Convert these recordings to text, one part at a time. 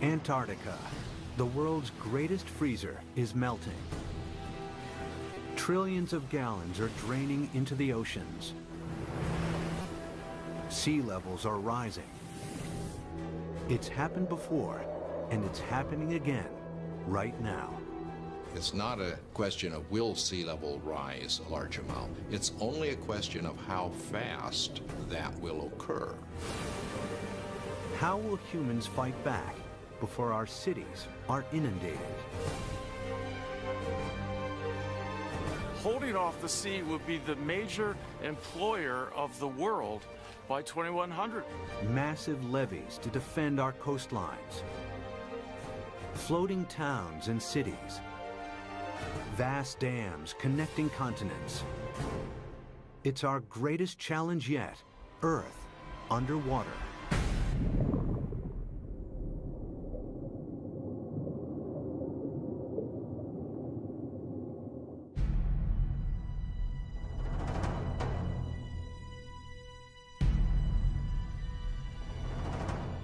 Antarctica, the world's greatest freezer, is melting. Trillions of gallons are draining into the oceans. Sea levels are rising. It's happened before, and it's happening again, right now. It's not a question of will sea level rise a large amount. It's only a question of how fast that will occur. How will humans fight back before our cities are inundated? Holding off the sea would be the major employer of the world by 2100. Massive levees to defend our coastlines. Floating towns and cities. Vast dams connecting continents. It's our greatest challenge yet, Earth underwater.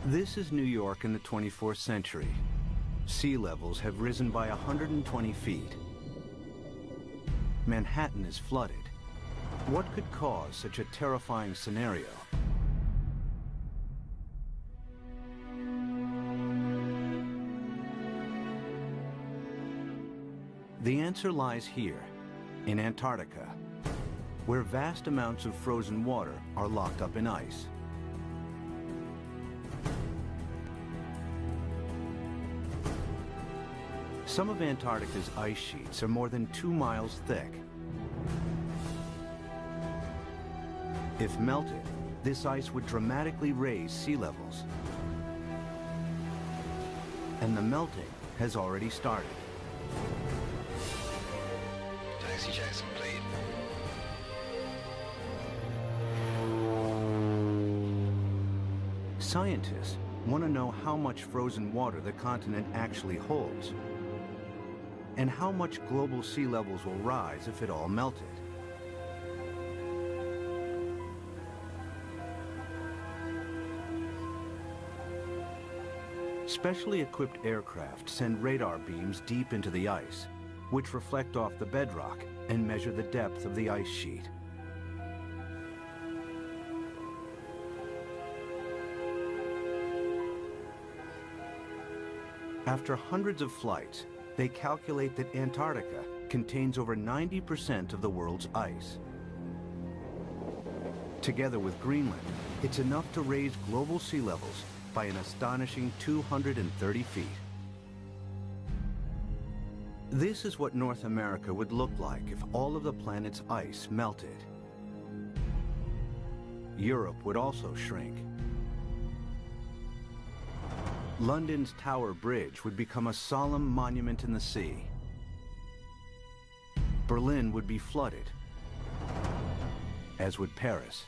This is New York in the 24th century. Sea levels have risen by 120 feet. Manhattan is flooded. What could cause such a terrifying scenario? The answer lies here, in Antarctica, where vast amounts of frozen water are locked up in ice. Some of Antarctica's ice sheets are more than 2 miles thick. If melted, this ice would dramatically raise sea levels. And the melting has already started. Taxi Jackson, please. Scientists want to know how much frozen water the continent actually holds, and how much global sea levels will rise if it all melted. Specially equipped aircraft send radar beams deep into the ice, which reflect off the bedrock and measure the depth of the ice sheet. After hundreds of flights, they calculate that Antarctica contains over 90% of the world's ice. Together with Greenland, it's enough to raise global sea levels by an astonishing 230 feet. This is what North America would look like if all of the planet's ice melted. Europe would also shrink. London's Tower Bridge would become a solemn monument in the sea. Berlin would be flooded, as would Paris.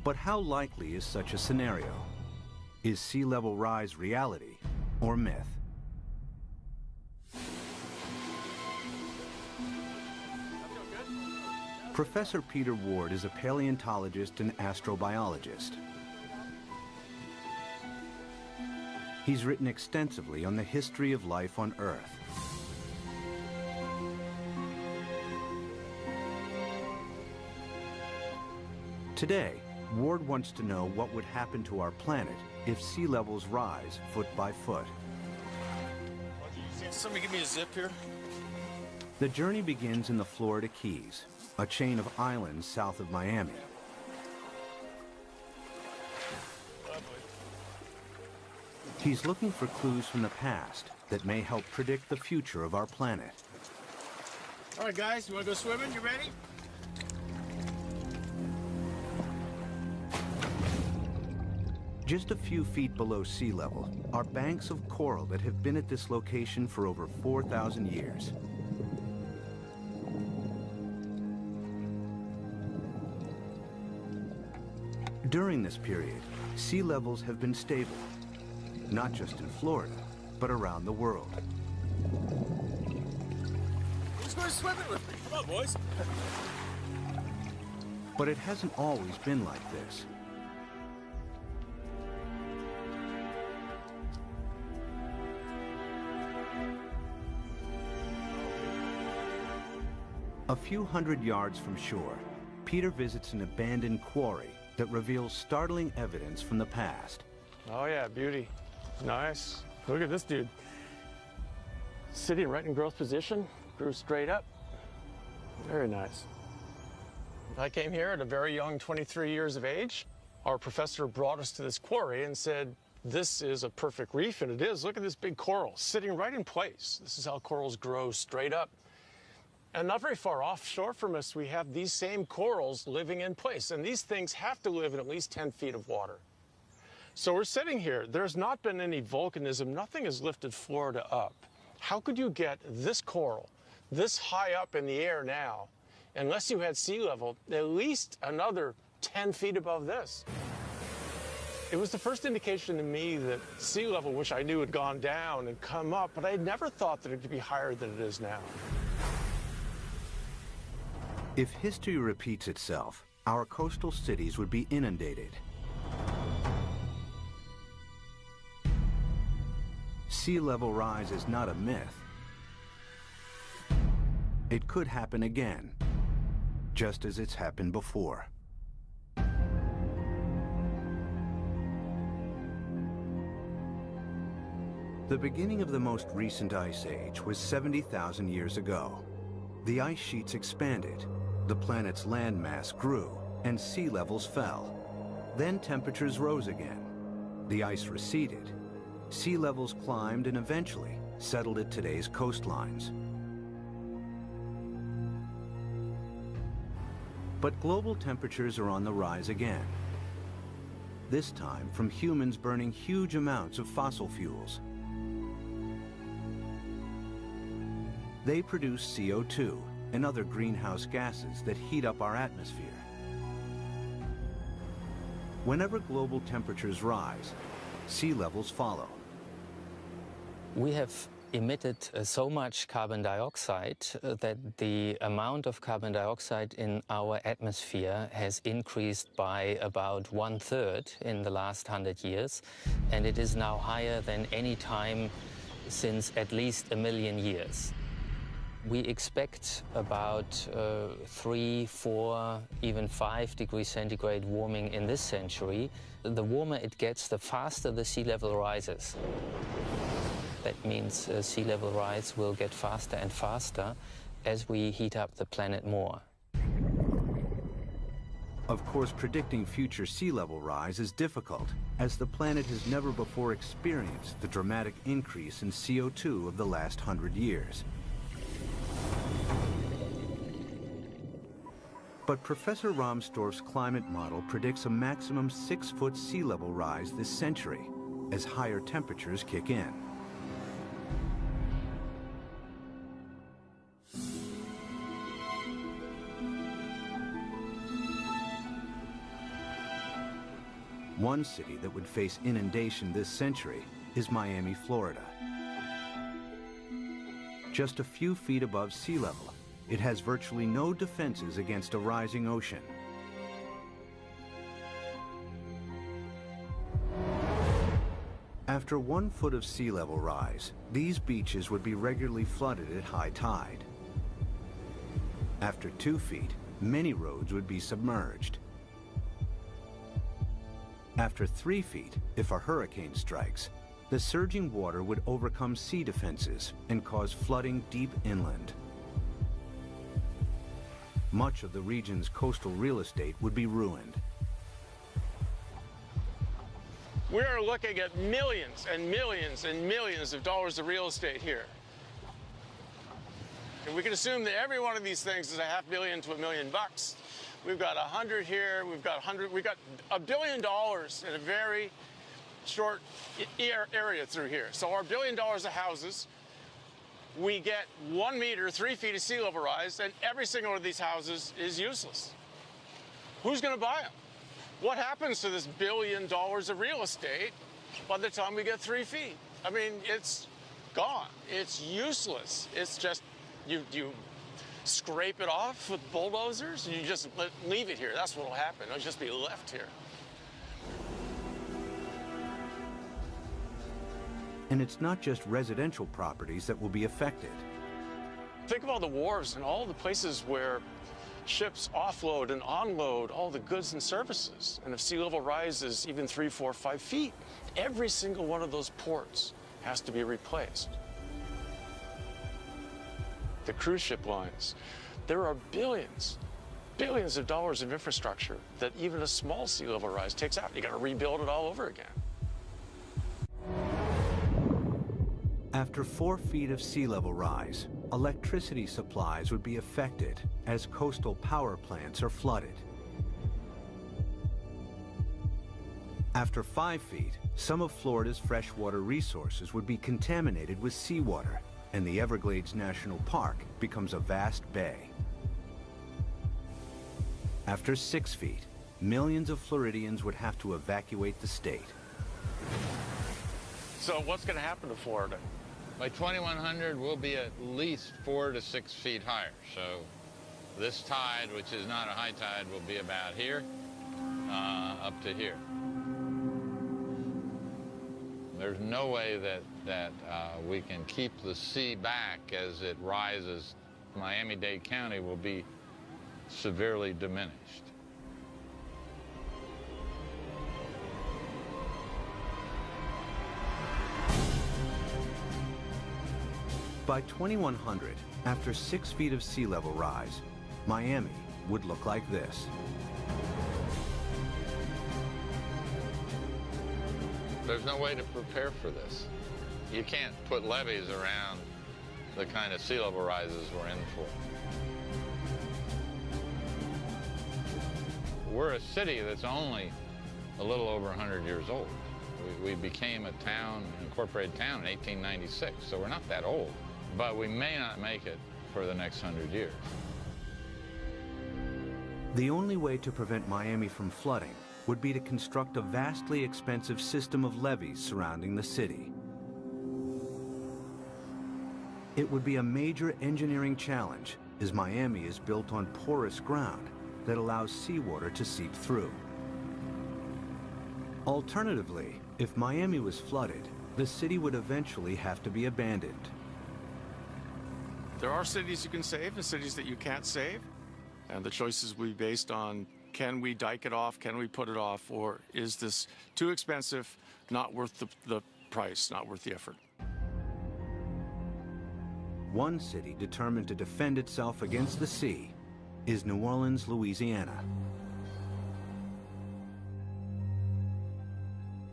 But how likely is such a scenario? Is sea level rise reality or myth? Professor Peter Ward is a paleontologist and astrobiologist. He's written extensively on the history of life on Earth. Today, Ward wants to know what would happen to our planet if sea levels rise foot by foot. Somebody give me a zip here. The journey begins in the Florida Keys, a chain of islands south of Miami. He's looking for clues from the past that may help predict the future of our planet. All right, guys, you want to go swimming? You ready? Just a few feet below sea level are banks of coral that have been at this location for over 4,000 years. During this period, sea levels have been stable, not just in Florida, but around the world. Who's going swimming with me? Come on, boys. But it hasn't always been like this. A few hundred yards from shore, Peter visits an abandoned quarry that reveals startling evidence from the past. Oh yeah, beauty. Nice. Look at this dude. Sitting right in growth position, grew straight up. Very nice. I came here at a very young 23 years of age. Our professor brought us to this quarry and said, this is a perfect reef, and it is. Look at this big coral sitting right in place. This is how corals grow straight up. And not very far offshore from us, we have these same corals living in place. And these things have to live in at least 10 feet of water. So we're sitting here. There's not been any volcanism. Nothing has lifted Florida up. How could you get this coral this high up in the air now, unless you had sea level, at least another 10 feet above this? It was the first indication to me that sea level, which I knew had gone down and come up, but I had never thought that it could be higher than it is now. If history repeats itself, our coastal cities would be inundated. Sea level rise is not a myth. It could happen again, just as it's happened before. The beginning of the most recent ice age was 70,000 years ago. The ice sheets expanded, the planet's landmass grew, and sea levels fell. Then temperatures rose again. The ice receded. Sea levels climbed and eventually settled at today's coastlines. But global temperatures are on the rise again. This time from humans burning huge amounts of fossil fuels. They produce CO2 and other greenhouse gases that heat up our atmosphere. Whenever global temperatures rise, sea levels follow. We have emitted so much carbon dioxide that the amount of carbon dioxide in our atmosphere has increased by about 1/3 in the last 100 years, and it is now higher than any time since at least 1 million years. We expect about 3, 4, even 5 degrees centigrade warming in this century. The warmer it gets, the faster the sea level rises. That means sea level rise will get faster and faster as we heat up the planet more. Of course, predicting future sea level rise is difficult, as the planet has never before experienced the dramatic increase in CO2 of the last 100 years. But Professor Rahmstorf's climate model predicts a maximum 6-foot sea level rise this century as higher temperatures kick in. One city that would face inundation this century is Miami, Florida. Just a few feet above sea level, it has virtually no defenses against a rising ocean. After 1 foot of sea level rise, these beaches would be regularly flooded at high tide. After 2 feet, many roads would be submerged. After 3 feet, if a hurricane strikes, the surging water would overcome sea defenses and cause flooding deep inland. Much of the region's coastal real estate would be ruined. We are looking at millions and millions and millions of dollars of real estate here. And we can assume that every one of these things is $500,000 to $1 million. We've got 100 here, we've got $1 billion in a very short area through here. So our $1 billion of houses, we get 1 meter, 3 feet of sea level rise, and every single one of these houses is useless. Who's going to buy them? What happens to this $1 billion of real estate by the time we get 3 feet? I mean, it's gone. It's useless. It's just, you scrape it off with bulldozers, and you just leave it here. That's what will happen. It'll just be left here. And it's not just residential properties that will be affected. Think of all the wharves and all the places where ships offload and unload all the goods and services. And if sea level rises even 3, 4, 5 feet, every single one of those ports has to be replaced. The cruise ship lines, there are billions of dollars of infrastructure that even a small sea level rise takes out. You got to rebuild it all over again. After 4 feet of sea level rise, electricity supplies would be affected as coastal power plants are flooded. After 5 feet, some of Florida's freshwater resources would be contaminated with seawater, and the Everglades National Park becomes a vast bay. After 6 feet, millions of Floridians would have to evacuate the state. So what's going to happen to Florida? By 2100, we'll be at least 4 to 6 feet higher. So this tide, which is not a high tide, will be about here, up to here. There's no way that we can keep the sea back as it rises. Miami-Dade County will be severely diminished. By 2100, after 6 feet of sea level rise, Miami would look like this. There's no way to prepare for this. You can't put levees around the kind of sea level rises we're in for. We're a city that's only a little over 100 years old. We became a town, an incorporated town in 1896, so we're not that old. But we may not make it for the next 100 years. The only way to prevent Miami from flooding would be to construct a vastly expensive system of levees surrounding the city. It would be a major engineering challenge, as Miami is built on porous ground that allows seawater to seep through. Alternatively, if Miami was flooded, the city would eventually have to be abandoned. There are cities you can save and cities that you can't save. And the choices will be based on, can we dike it off, can we put it off, or is this too expensive, not worth the price, not worth the effort? One city determined to defend itself against the sea is New Orleans, Louisiana.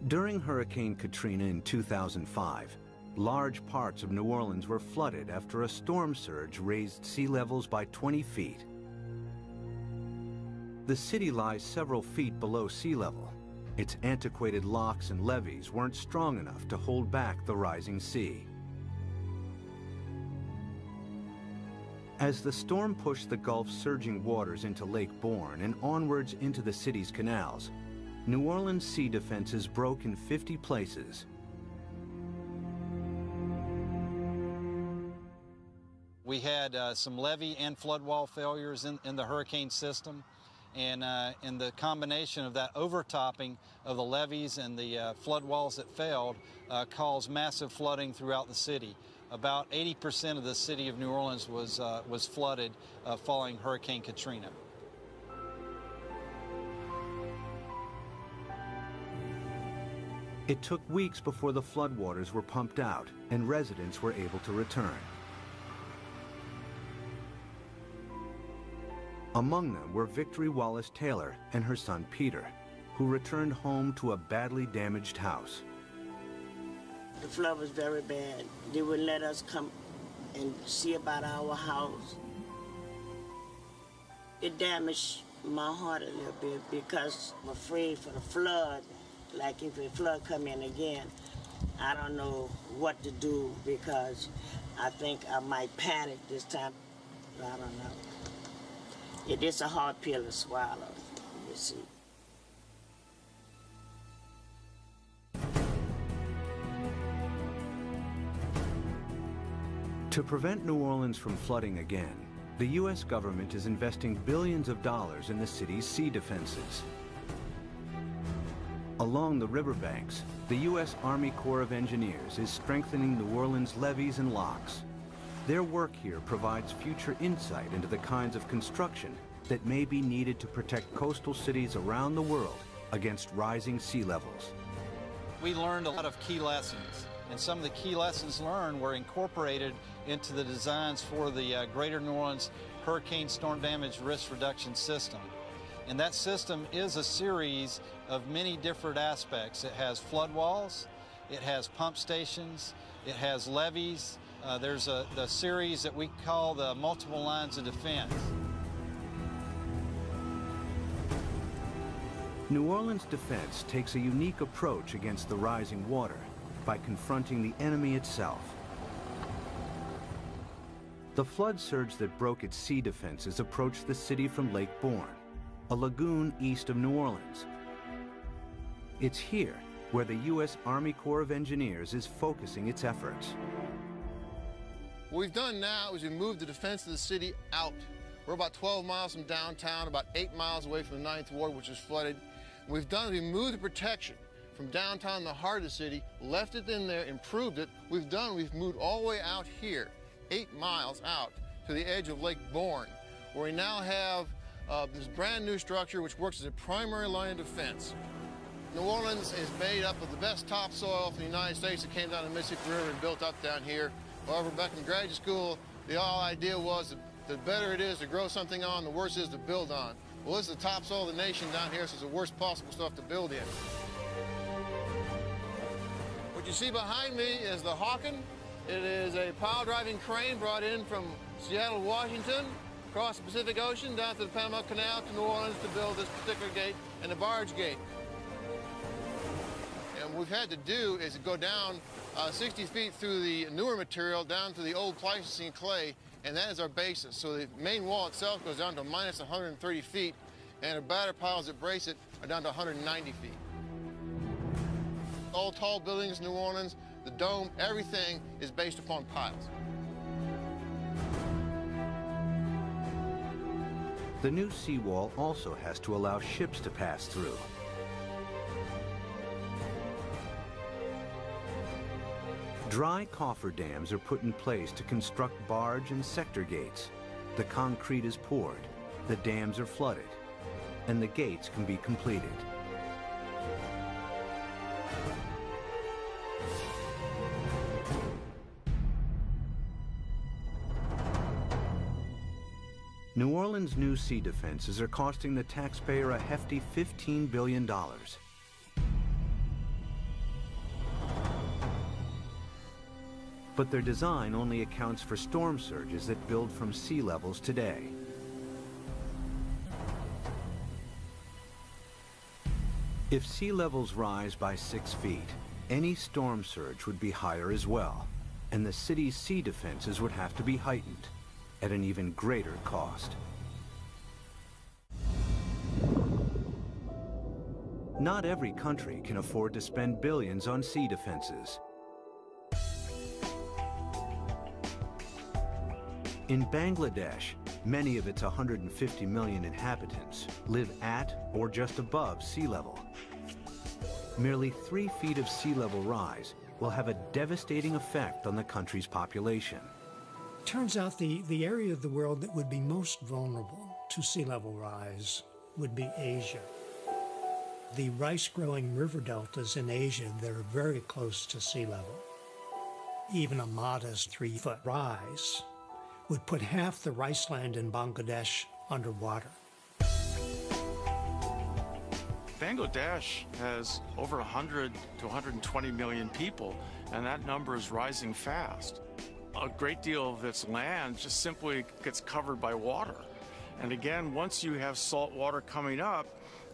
During Hurricane Katrina in 2005, large parts of New Orleans were flooded after a storm surge raised sea levels by 20 feet. The city lies several feet below sea level. Its antiquated locks and levees weren't strong enough to hold back the rising sea. As the storm pushed the Gulf's surging waters into Lake Borgne and onwards into the city's canals, New Orleans' sea defenses broke in 50 places. We had some levee and flood wall failures in the hurricane system, and the combination of that overtopping of the levees and the flood walls that failed caused massive flooding throughout the city. About 80% of the city of New Orleans was flooded following Hurricane Katrina. It took weeks before the floodwaters were pumped out and residents were able to return. Among them were Victory Wallace Taylor and her son Peter, who returned home to a badly damaged house. The flood was very bad. They wouldn't let us come and see about our house. It damaged my heart a little bit because I'm afraid for the flood. Like if the flood come in again, I don't know what to do because I think I might panic this time. I don't know. It is a hard pill to swallow, you see. To prevent New Orleans from flooding again, the U.S. government is investing billions of dollars in the city's sea defenses. Along the riverbanks, the U.S. Army Corps of Engineers is strengthening New Orleans' levees and locks. Their work here provides future insight into the kinds of construction that may be needed to protect coastal cities around the world against rising sea levels. We learned a lot of key lessons, and some of the key lessons learned were incorporated into the designs for the Greater New Orleans Hurricane Storm Damage Risk Reduction System. And that system is a series of many different aspects. It has flood walls, it has pump stations, it has levees. There's the series that we call the multiple lines of defense. New Orleans defense takes a unique approach against the rising water by confronting the enemy itself. The flood surge that broke its sea defenses approached the city from Lake Borgne, a lagoon east of New Orleans. It's here where the U.S. Army Corps of Engineers is focusing its efforts. What we've done now is we moved the defense of the city out. We're about 12 miles from downtown, about 8 miles away from the 9th Ward, which is flooded. What we've done is we moved the protection from downtown, the heart of the city, left it in there, improved it. We've moved all the way out here, 8 miles out to the edge of Lake Borgne, where we now have this brand new structure which works as a primary line of defense. New Orleans is made up of the best topsoil from the United States that came down the Mississippi River and built up down here. However, back in graduate school, the whole idea was that the better it is to grow something on, the worse it is to build on. Well, this is the topsoil of the nation down here, so it's the worst possible stuff to build in. What you see behind me is the Hawken. It is a pile-driving crane brought in from Seattle, Washington, across the Pacific Ocean, down to the Panama Canal to New Orleans to build this particular gate and the barge gate. And what we've had to do is go down 60 feet through the newer material down to the old Pleistocene clay, and that is our basis. So the main wall itself goes down to minus 130 feet, and the batter piles that brace it are down to 190 feet. All tall buildings in New Orleans, the dome, everything is based upon piles. The new seawall also has to allow ships to pass through. Dry cofferdams are put in place to construct barge and sector gates. The concrete is poured, the dams are flooded, and the gates can be completed. New Orleans' new sea defenses are costing the taxpayer a hefty $15 billion. But their design only accounts for storm surges that build from sea levels today. If sea levels rise by 6 feet, any storm surge would be higher as well, and the city's sea defenses would have to be heightened at an even greater cost. Not every country can afford to spend billions on sea defenses. In Bangladesh, many of its 150 million inhabitants live at or just above sea level. Merely 3 feet of sea level rise will have a devastating effect on the country's population. Turns out the area of the world that would be most vulnerable to sea level rise would be Asia. The rice-growing river deltas in Asia, they're very close to sea level. Even a modest 3-foot rise would put half the rice land in Bangladesh underwater. Bangladesh has over 100 to 120 million people, and that number is rising fast. A great deal of its land just simply gets covered by water. And again, once you have salt water coming up,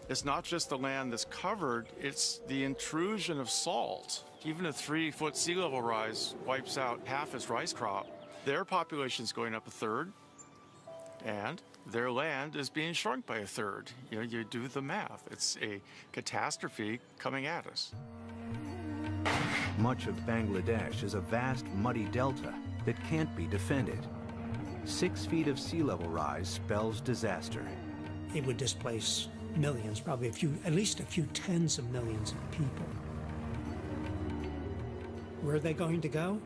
it's not just the land that's covered, it's the intrusion of salt. Even a 3-foot sea level rise wipes out half its rice crop. Their population's going up a third, and their land is being shrunk by a third. You know, you do the math. It's a catastrophe coming at us. Much of Bangladesh is a vast muddy delta that can't be defended. 6 feet of sea level rise spells disaster. It would displace millions, probably at least a few tens of millions of people. Where are they going to go?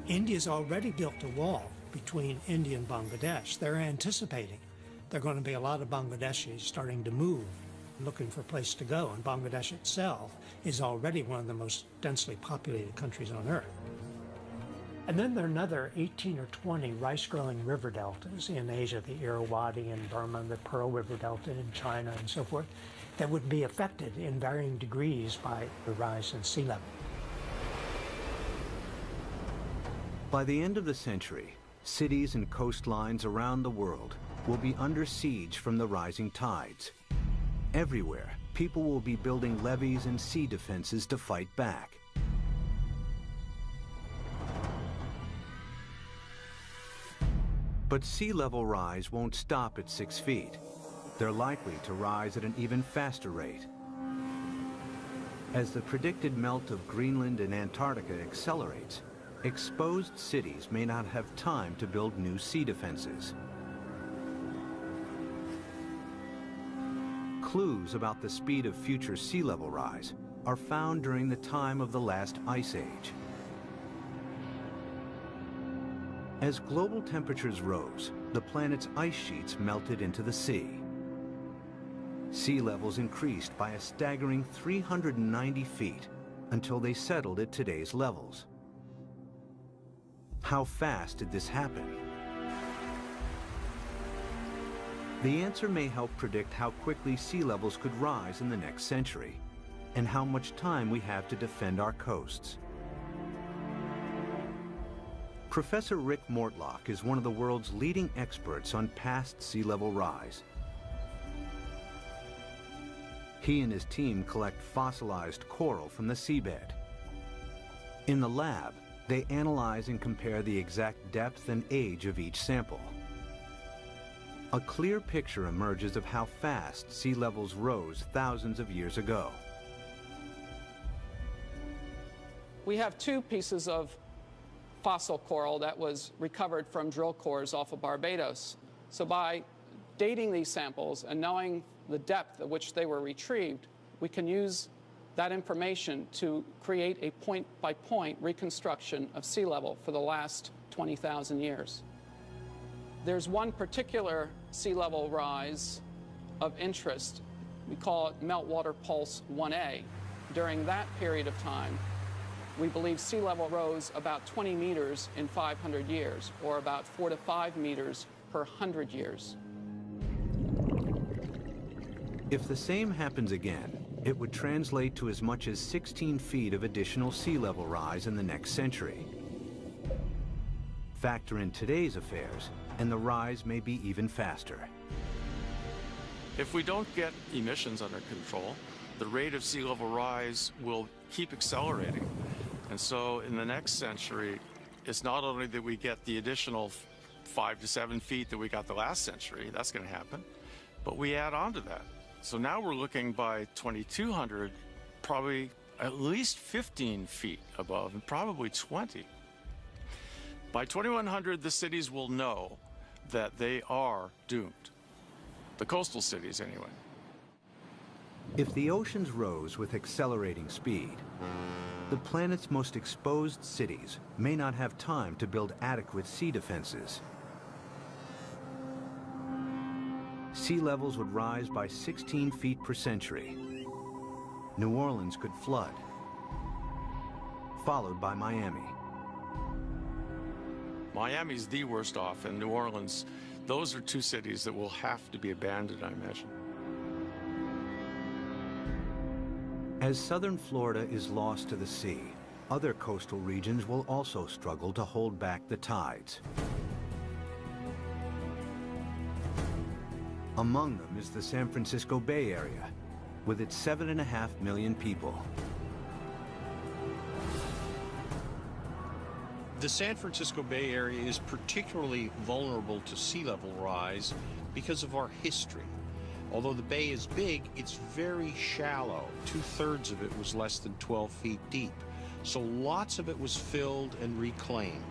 India's already built a wall between India and Bangladesh. They're anticipating there are going to be a lot of Bangladeshis starting to move, looking for a place to go, and Bangladesh itself is already one of the most densely populated countries on Earth. And then there are another 18 or 20 rice-growing river deltas in Asia, the Irrawaddy in Burma, the Pearl River Delta in China, and so forth, that would be affected in varying degrees by the rise in sea level. By the end of the century, cities and coastlines around the world will be under siege from the rising tides. Everywhere, people will be building levees and sea defenses to fight back. But sea level rise won't stop at 6 feet. They're likely to rise at an even faster rate. As the predicted melt of Greenland and Antarctica accelerates, exposed cities may not have time to build new sea defenses. Clues about the speed of future sea level rise are found during the time of the last ice age. As global temperatures rose, the planet's ice sheets melted into the sea. Sea levels increased by a staggering 390 feet until they settled at today's levels. How fast did this happen? The answer may help predict how quickly sea levels could rise in the next century, and how much time we have to defend our coasts. Professor Rick Mortlock is one of the world's leading experts on past sea level rise. He and his team collect fossilized coral from the seabed. In the lab, they analyze and compare the exact depth and age of each sample. A clear picture emerges of how fast sea levels rose thousands of years ago. We have two pieces of fossil coral that was recovered from drill cores off of Barbados. So by dating these samples and knowing the depth at which they were retrieved, we can use that information to create a point-by-point reconstruction of sea level for the last 20,000 years. There's one particular sea level rise of interest. We call it Meltwater Pulse 1A. During that period of time, we believe sea level rose about 20 meters in 500 years, or about 4 to 5 meters per 100 years. If the same happens again, it would translate to as much as 16 feet of additional sea level rise in the next century. Factor in today's affairs, and the rise may be even faster. If we don't get emissions under control, the rate of sea level rise will keep accelerating. And so in the next century, it's not only that we get the additional 5 to 7 feet that we got the last century, that's going to happen, but we add on to that. So now we're looking by 2200, probably at least 15 feet above, and probably 20. By 2100, the cities will know that they are doomed. The coastal cities, anyway. If the oceans rose with accelerating speed, the planet's most exposed cities may not have time to build adequate sea defenses. Sea levels would rise by 16 feet per century. New Orleans could flood, followed by Miami. Miami's the worst off, and New Orleans, those are two cities that will have to be abandoned, I imagine. As southern Florida is lost to the sea, other coastal regions will also struggle to hold back the tides. Among them is the San Francisco Bay Area, with its 7.5 million people. The San Francisco Bay Area is particularly vulnerable to sea level rise because of our history. Although the bay is big, it's very shallow. 2/3 of it was less than 12 feet deep. So lots of it was filled and reclaimed.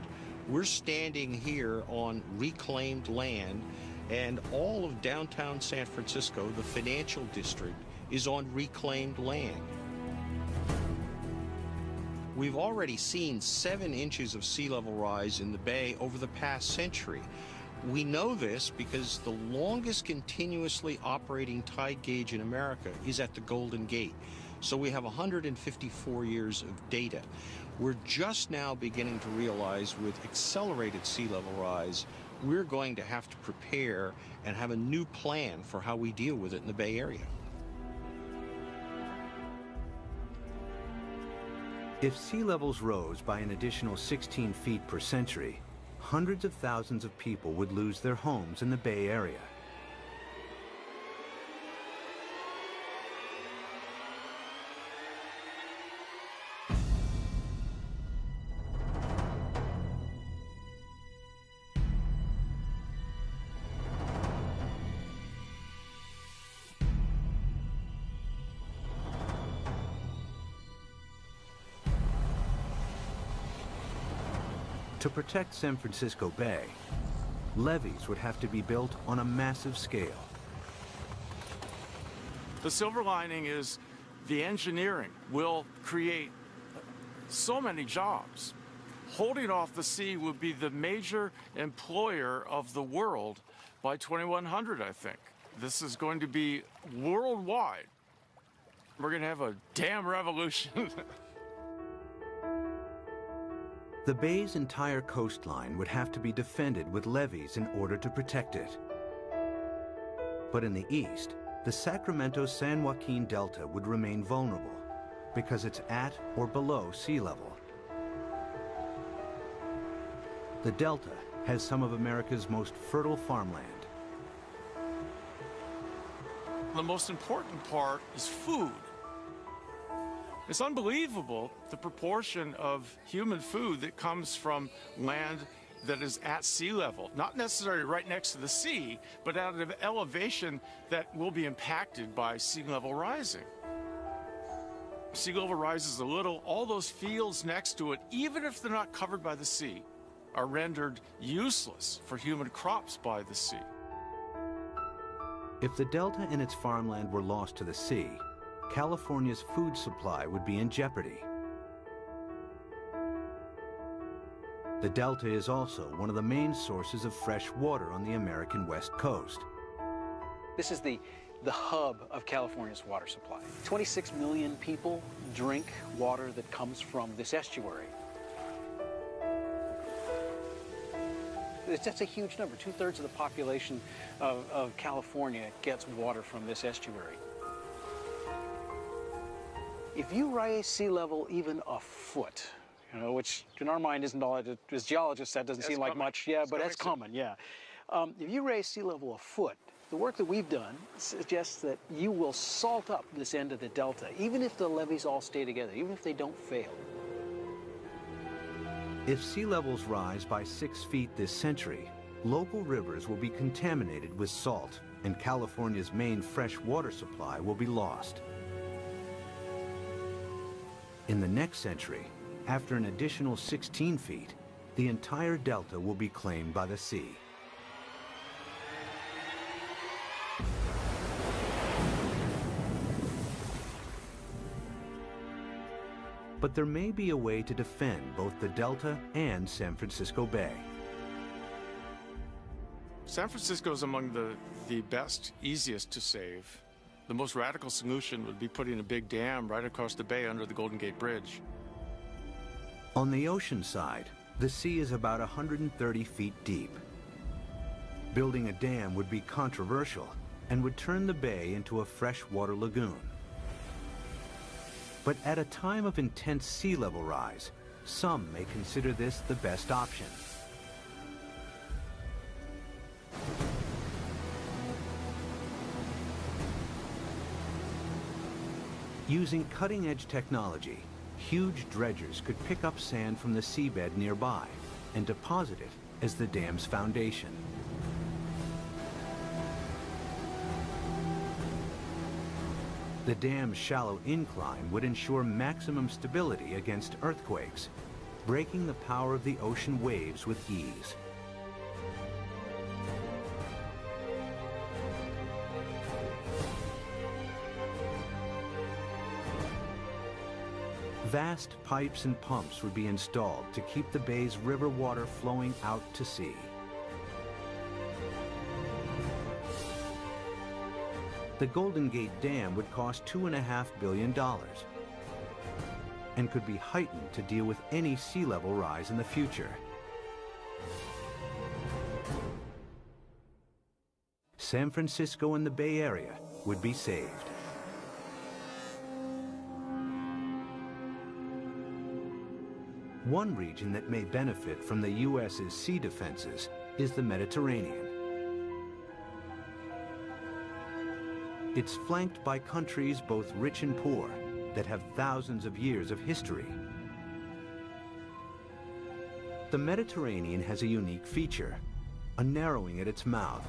We're standing here on reclaimed land, and all of downtown San Francisco, the financial district, is on reclaimed land. We've already seen 7 inches of sea level rise in the bay over the past century. We know this because the longest continuously operating tide gauge in America is at the Golden Gate. So we have 154 years of data. We're just now beginning to realize with accelerated sea level rise, we're going to have to prepare and have a new plan for how we deal with it in the Bay Area. If sea levels rose by an additional 16 feet per century, hundreds of thousands of people would lose their homes in the Bay Area. To protect San Francisco Bay, levees would have to be built on a massive scale. The silver lining is the engineering will create so many jobs. Holding off the sea would be the major employer of the world by 2100, I think. This is going to be worldwide. We're going to have a damn revolution. The bay's entire coastline would have to be defended with levees in order to protect it. But in the east, the Sacramento-San Joaquin Delta would remain vulnerable because it's at or below sea level. The Delta has some of America's most fertile farmland. The most important part is food. It's unbelievable the proportion of human food that comes from land that is at sea level, not necessarily right next to the sea, but at an elevation that will be impacted by sea level rising. Sea level rises a little, all those fields next to it, even if they're not covered by the sea, are rendered useless for human crops by the sea. If the Delta and its farmland were lost to the sea, California's food supply would be in jeopardy. The Delta is also one of the main sources of fresh water on the American West Coast. This is the hub of California's water supply. 26 million people drink water that comes from this estuary. That's a huge number. 2/3 of the population of California gets water from this estuary. If you raise sea level even a foot, you know, which in our mind isn't all, as geologists, that doesn't seem like much, yeah, but that's common, yeah. If you raise sea level a foot, the work that we've done suggests that you will salt up this end of the Delta, even if the levees all stay together, even if they don't fail. If sea levels rise by 6 feet this century, local rivers will be contaminated with salt, and California's main fresh water supply will be lost. In the next century, after an additional 16 feet, the entire Delta will be claimed by the sea. But there may be a way to defend both the Delta and San Francisco Bay. San Francisco is among the best, easiest to save. The most radical solution would be putting a big dam right across the bay under the Golden Gate Bridge. On the ocean side, the sea is about 130 feet deep. Building a dam would be controversial and would turn the bay into a freshwater lagoon. But at a time of intense sea level rise, some may consider this the best option. Using cutting-edge technology, huge dredgers could pick up sand from the seabed nearby and deposit it as the dam's foundation. The dam's shallow incline would ensure maximum stability against earthquakes, breaking the power of the ocean waves with ease. Vast pipes and pumps would be installed to keep the bay's river water flowing out to sea. The Golden Gate Dam would cost $2.5 billion and could be heightened to deal with any sea level rise in the future. San Francisco and the Bay Area would be saved. One region that may benefit from the U.S.'s sea defenses is the Mediterranean. It's flanked by countries both rich and poor that have thousands of years of history. The Mediterranean has a unique feature, a narrowing at its mouth.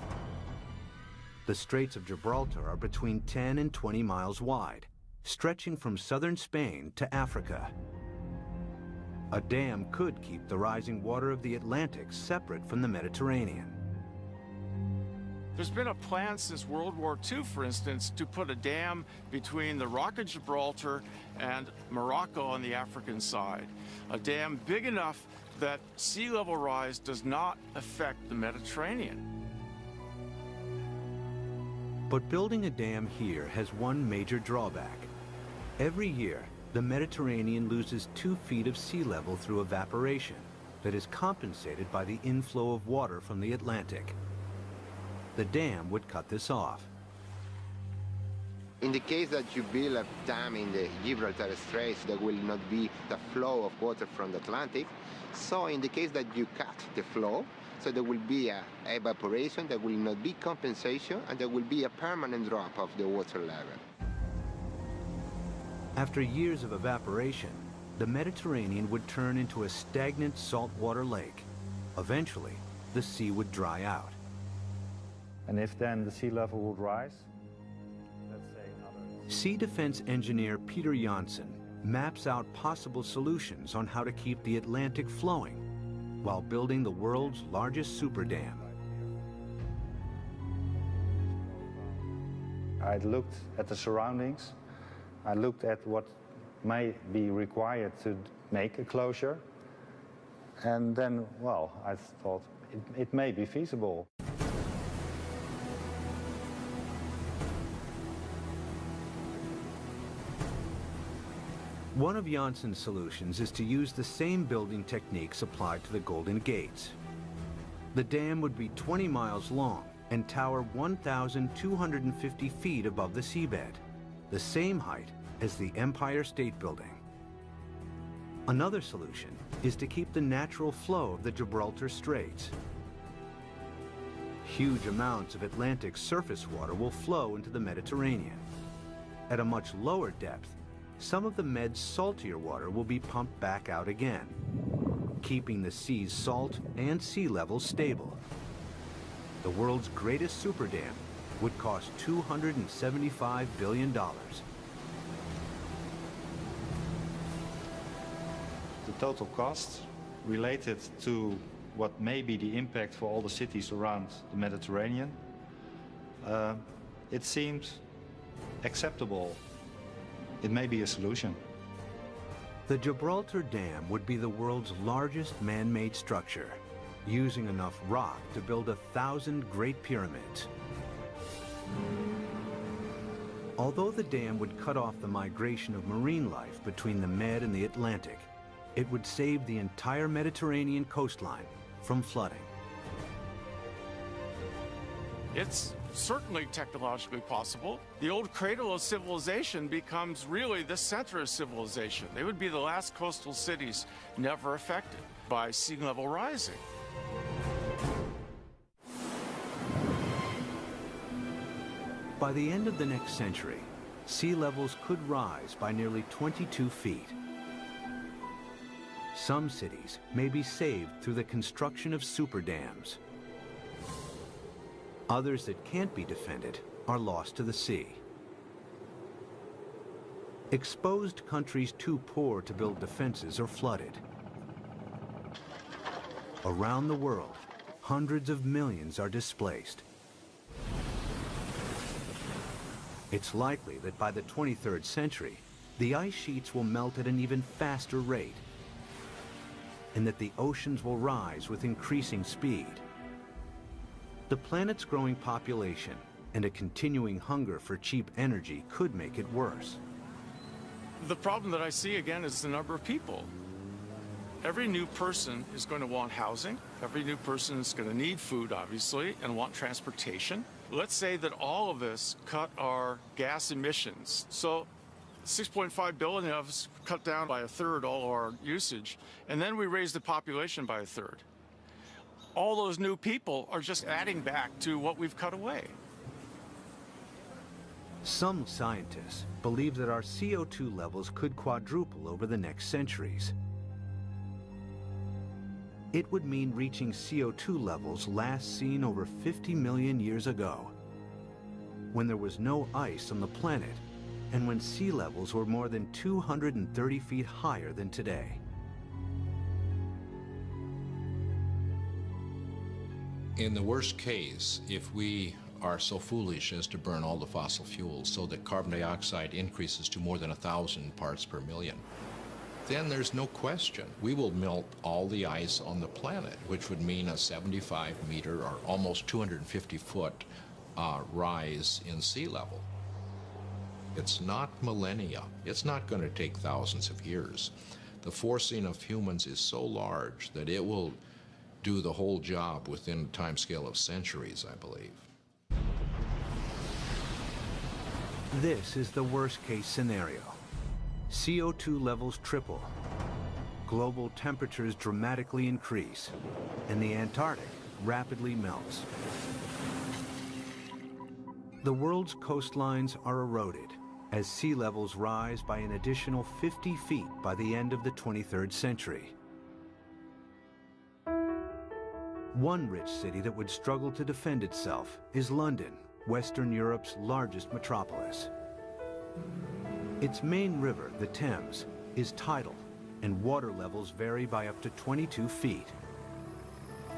The Straits of Gibraltar are between 10 and 20 miles wide, stretching from southern Spain to Africa. A dam could keep the rising water of the Atlantic separate from the Mediterranean. There's been a plan since World War II, for instance, to put a dam between the Rock of Gibraltar and Morocco on the African side. A dam big enough that sea level rise does not affect the Mediterranean. But building a dam here has one major drawback. Every year, the Mediterranean loses 2 feet of sea level through evaporation that is compensated by the inflow of water from the Atlantic. The dam would cut this off. In the case that you build a dam in the Gibraltar Straits, there will not be the flow of water from the Atlantic. So in the case that you cut the flow, so there will be an evaporation, there will not be compensation, and there will be a permanent drop of the water level. After years of evaporation, the Mediterranean would turn into a stagnant saltwater lake. Eventually, the sea would dry out. And if then the sea level would rise, let's say another... Sea defense engineer Peter Janssen maps out possible solutions on how to keep the Atlantic flowing while building the world's largest super dam. I looked at the surroundings. I looked at what may be required to make a closure. And then, well, I thought it may be feasible. One of Janssen's solutions is to use the same building techniques applied to the Golden Gates. The dam would be 20 miles long and tower 1,250 feet above the seabed, the same height as the Empire State Building. Another solution is to keep the natural flow of the Gibraltar Straits. Huge amounts of Atlantic surface water will flow into the Mediterranean. At a much lower depth, some of the Med's saltier water will be pumped back out again, keeping the sea's salt and sea level stable. The world's greatest super dam would cost $275 billion. The total cost related to what may be the impact for all the cities around the Mediterranean, it seems acceptable. It may be a solution. The Gibraltar Dam would be the world's largest man-made structure, using enough rock to build 1,000 Great Pyramids. Although the dam would cut off the migration of marine life between the Med and the Atlantic, it would save the entire Mediterranean coastline from flooding. It's certainly technologically possible. The old cradle of civilization becomes really the center of civilization. They would be the last coastal cities never affected by sea level rising. By the end of the next century, sea levels could rise by nearly 22 feet. Some cities may be saved through the construction of super dams. Others that can't be defended are lost to the sea. Exposed countries too poor to build defenses are flooded. Around the world, hundreds of millions are displaced. It's likely that by the 23rd century, the ice sheets will melt at an even faster rate, and that the oceans will rise with increasing speed. The planet's growing population and a continuing hunger for cheap energy could make it worse. The problem that I see again is the number of people. Every new person is going to want housing. Every new person is going to need food, obviously, and want transportation. Let's say that all of us cut our gas emissions. So 6.5 billion of us cut down by a third all of our usage, and then we raise the population by a third. All those new people are just adding back to what we've cut away. Some scientists believe that our CO2 levels could quadruple over the next centuries. It would mean reaching CO2 levels last seen over 50 million years ago, when there was no ice on the planet and when sea levels were more than 230 feet higher than today. In the worst case, if we are so foolish as to burn all the fossil fuels so that carbon dioxide increases to more than 1,000 parts per million, then there's no question we will melt all the ice on the planet, which would mean a 75-meter or almost 250-foot rise in sea level. It's not millennia. It's not going to take thousands of years. The forcing of humans is so large that it will do the whole job within a timescale of centuries, I believe. This is the worst-case scenario. CO2 levels triple, global temperatures dramatically increase, and the Antarctic rapidly melts. The world's coastlines are eroded as sea levels rise by an additional 50 feet by the end of the 23rd century. One rich city that would struggle to defend itself is London, Western Europe's largest metropolis. Its main river, the Thames, is tidal, and water levels vary by up to 22 feet.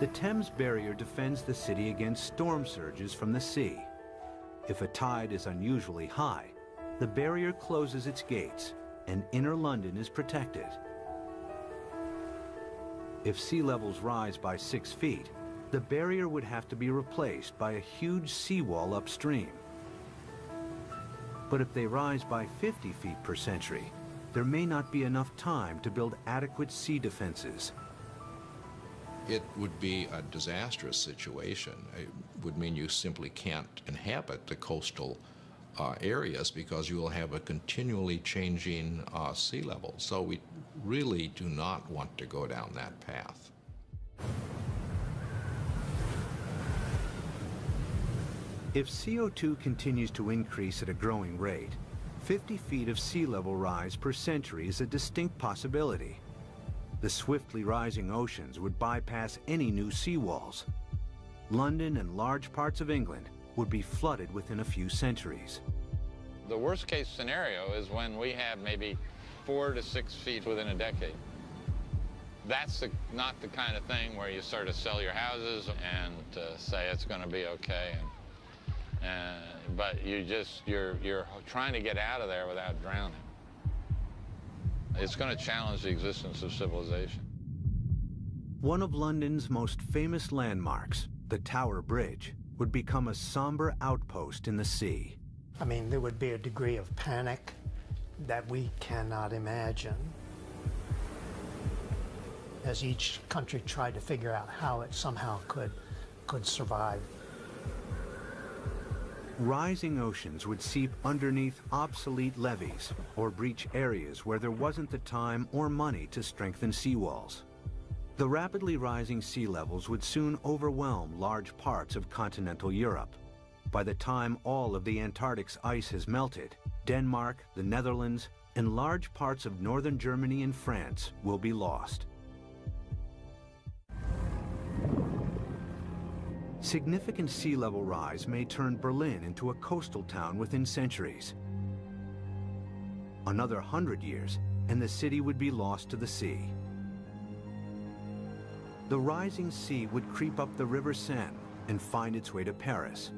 The Thames barrier defends the city against storm surges from the sea. If a tide is unusually high, the barrier closes its gates, and inner London is protected. If sea levels rise by 6 feet, the barrier would have to be replaced by a huge seawall upstream. But if they rise by 50 feet per century, there may not be enough time to build adequate sea defenses. It would be a disastrous situation. It would mean you simply can't inhabit the coastal areas because you will have a continually changing sea level. So we really do not want to go down that path. If CO2 continues to increase at a growing rate, 50 feet of sea level rise per century is a distinct possibility. The swiftly rising oceans would bypass any new seawalls. London and large parts of England would be flooded within a few centuries. The worst case scenario is when we have maybe 4 to 6 feet within a decade. That's not the kind of thing where you sort of sell your houses and say it's going to be okay. But you're trying to get out of there without drowning. It's going to challenge the existence of civilization. One of London's most famous landmarks, the Tower Bridge, would become a somber outpost in the sea. I mean, there would be a degree of panic that we cannot imagine as each country tried to figure out how it somehow could survive. Rising oceans would seep underneath obsolete levees or breach areas where there wasn't the time or money to strengthen seawalls. The rapidly rising sea levels would soon overwhelm large parts of continental Europe. By the time all of the Antarctic's ice has melted, Denmark, the Netherlands, and large parts of northern Germany and France will be lost. Significant sea level rise may turn Berlin into a coastal town within centuries. Another 100 years, and the city would be lost to the sea. The rising sea would creep up the River Seine and find its way to Paris.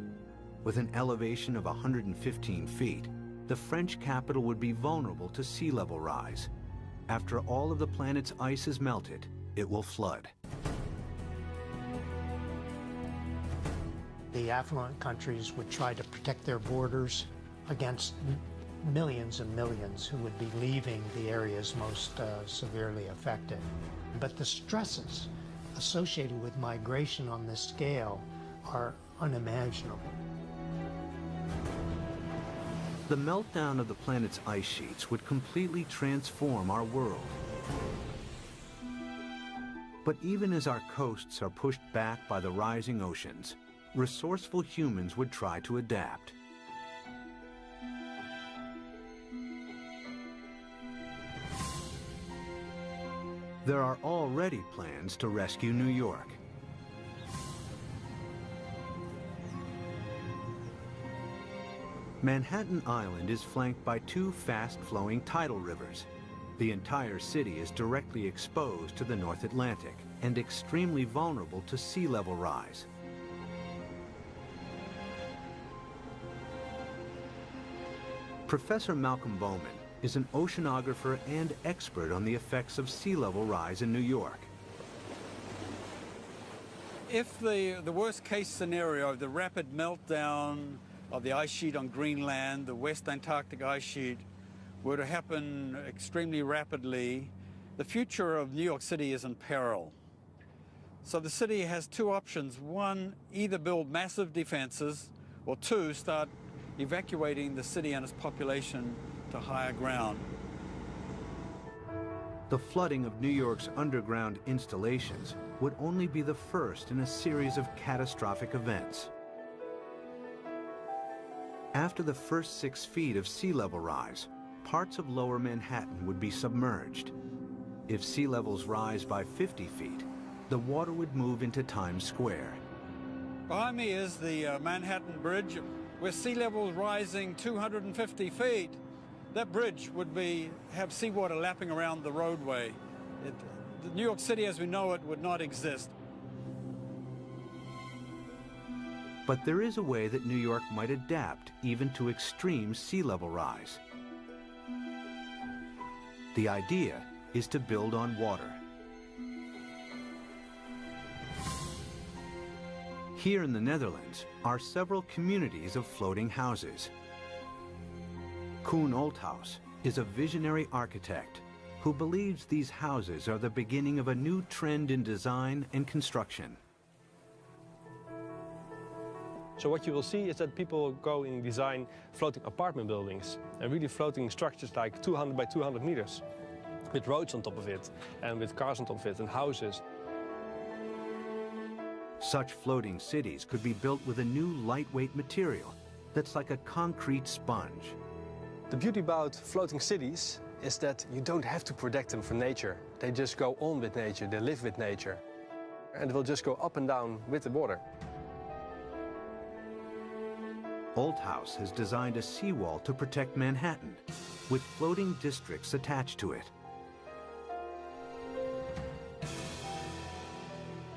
With an elevation of 115 feet, the French capital would be vulnerable to sea level rise. After all of the planet's ice is melted, it will flood. The affluent countries would try to protect their borders against millions and millions who would be leaving the areas most severely affected. But the stresses associated with migration on this scale are unimaginable. The meltdown of the planet's ice sheets would completely transform our world. But even as our coasts are pushed back by the rising oceans, resourceful humans would try to adapt. There are already plans to rescue New York. Manhattan Island is flanked by two fast-flowing tidal rivers. The entire city is directly exposed to the North Atlantic and extremely vulnerable to sea level rise. Professor Malcolm Bowman is an oceanographer and expert on the effects of sea level rise in New York. If the worst case scenario of the rapid meltdown of the ice sheet on Greenland, the West Antarctic ice sheet, were to happen extremely rapidly, the future of New York City is in peril. So the city has two options. One, either build massive defenses, or two, start evacuating the city and its population to higher ground. The flooding of New York's underground installations would only be the first in a series of catastrophic events. After the first 6 feet of sea level rise, parts of lower Manhattan would be submerged. If sea levels rise by 50 feet, the water would move into Times Square. Behind me is the Manhattan Bridge, with sea levels rising 250 feet. That bridge would have seawater lapping around the roadway. New York City as we know it would not exist. But there is a way that New York might adapt even to extreme sea level rise. The idea is to build on water. Here in the Netherlands are several communities of floating houses. Koen Olthaus is a visionary architect who believes these houses are the beginning of a new trend in design and construction. So what you will see is that people go and design floating apartment buildings and really floating structures like 200 by 200 meters with roads on top of it and with cars on top of it and houses. Such floating cities could be built with a new lightweight material that's like a concrete sponge. The beauty about floating cities is that you don't have to protect them from nature. They just go on with nature, they live with nature, and will just go up and down with the water. Olthaus has designed a seawall to protect Manhattan, with floating districts attached to it.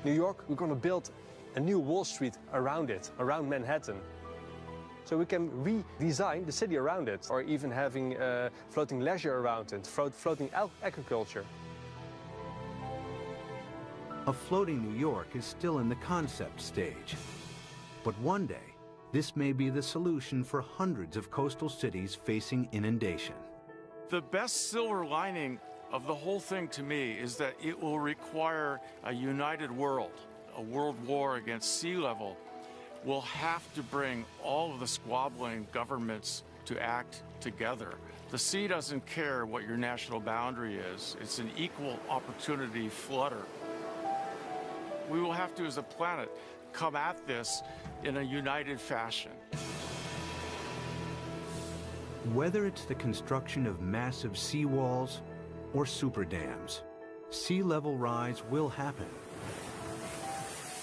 New York, we're going to build a new Wall Street around it, around Manhattan. So we can redesign the city around it, or even having floating leisure around it, floating agriculture. A floating New York is still in the concept stage. But one day, this may be the solution for hundreds of coastal cities facing inundation. The best silver lining of the whole thing to me is that it will require a united world. A world war against sea level will have to bring all of the squabbling governments to act together. The sea doesn't care what your national boundary is. It's an equal opportunity flooder. We will have to, as a planet, come at this in a united fashion. Whether it's the construction of massive seawalls or super dams, sea level rise will happen.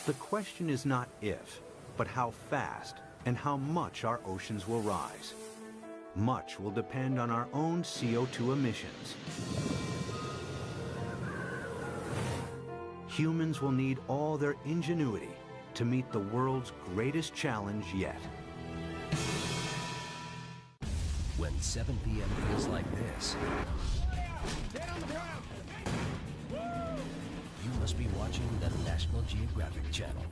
The question is not if, but how fast and how much our oceans will rise. Much will depend on our own CO2 emissions. Humans will need all their ingenuity to meet the world's greatest challenge yet. When when 7 p.m. feels like this, you must be watching the National Geographic Channel.